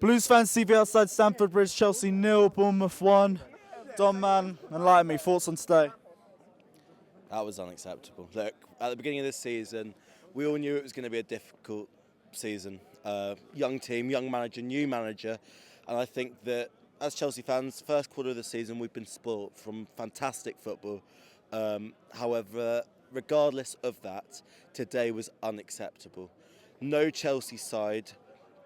Blues fans TV outside Stamford Bridge, Chelsea 0, Bournemouth 1. Don, man, enlighten me. Thoughts on today? That was unacceptable. Look, at the beginning of this season, we all knew it was going to be a difficult season. Young team, young manager, new manager. And I think that as Chelsea fans, first quarter of the season, we've been spoilt from fantastic football. However, regardless of that, today was unacceptable. No Chelsea side,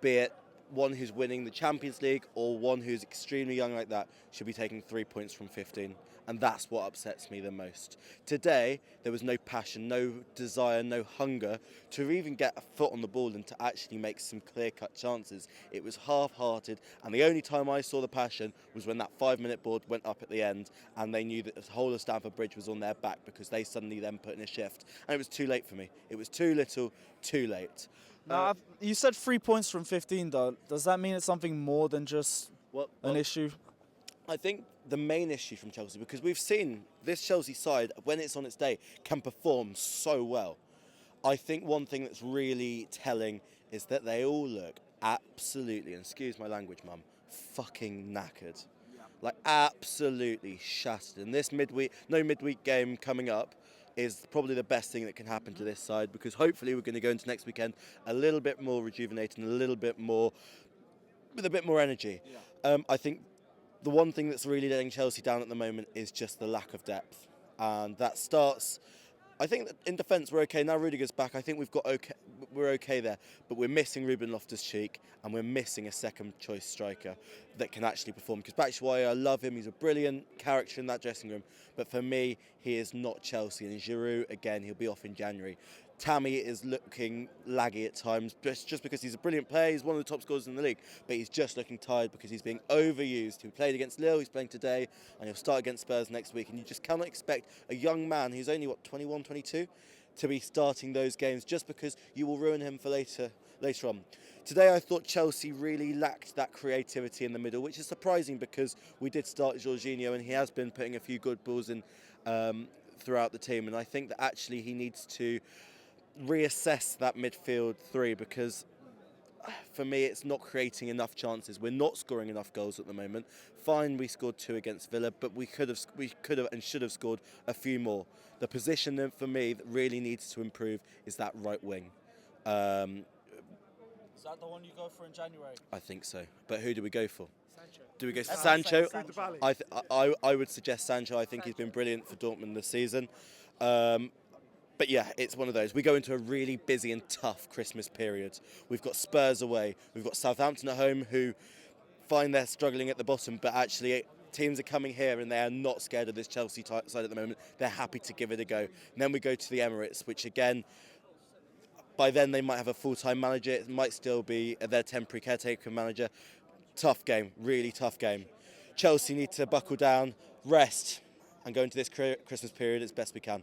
be it one who's winning the Champions League or one who's extremely young like that, should be taking 3 points from 15. And that's what upsets me the most. Today, there was no passion, no desire, no hunger to even get a foot on the ball and to actually make some clear-cut chances. It was half-hearted, and the only time I saw the passion was when that 5-minute board went up at the end and they knew that the whole of Stamford Bridge was on their back because they suddenly then put in a shift. And it was too late for me. It was too little, too late. Now, you said 3 points from 15, though. Does that mean it's something more than just an issue? I think the main issue from Chelsea, because we've seen this Chelsea side, when it's on its day, can perform so well. I think one thing that's really telling is that they all look absolutely, and excuse my language, mum, fucking knackered. Yeah. Like, absolutely shattered. And this midweek game coming up is probably the best thing that can happen to this side, because hopefully we're going to go into next weekend a little bit more rejuvenated and a little bit more, with a bit more energy. Yeah. I think the one thing that's really letting Chelsea down at the moment is just the lack of depth. And that starts, I think that in defence we're okay. Now Rudiger's back, I think we're okay there. But we're missing Ruben Loftus-Cheek and we're missing a second choice striker that can actually perform. Because Batshuayi, I love him, he's a brilliant character in that dressing room. But for me, he is not Chelsea. And Giroud, again, he'll be off in January. Tammy is looking laggy at times, just because he's a brilliant player. He's one of the top scorers in the league, but he's just looking tired because he's being overused. He played against Lille, he's playing today, and he'll start against Spurs next week. And you just cannot expect a young man who's only, 21, 22, to be starting those games just because you will ruin him for later on. Today I thought Chelsea really lacked that creativity in the middle, which is surprising because we did start Jorginho and he has been putting a few good balls in throughout the team. And I think that actually he needs to reassess that midfield three, because for me it's not creating enough chances. We're not scoring enough goals at the moment. Fine, we scored 2 against Villa, but we could have and should have scored a few more. The position that for me that really needs to improve is that right wing. Is that the one you go for in January? I think so. But who do we go for? Sancho. Do we go for Sancho? I would suggest Sancho. I think he's been brilliant for Dortmund this season. But yeah, it's one of those. We go into a really busy and tough Christmas period. We've got Spurs away. We've got Southampton at home, who find they're struggling at the bottom, but actually teams are coming here and they are not scared of this Chelsea side at the moment. They're happy to give it a go. And then we go to the Emirates, which again, by then they might have a full-time manager. It might still be their temporary caretaker manager. Tough game, really tough game. Chelsea need to buckle down, rest, and go into this Christmas period as best we can.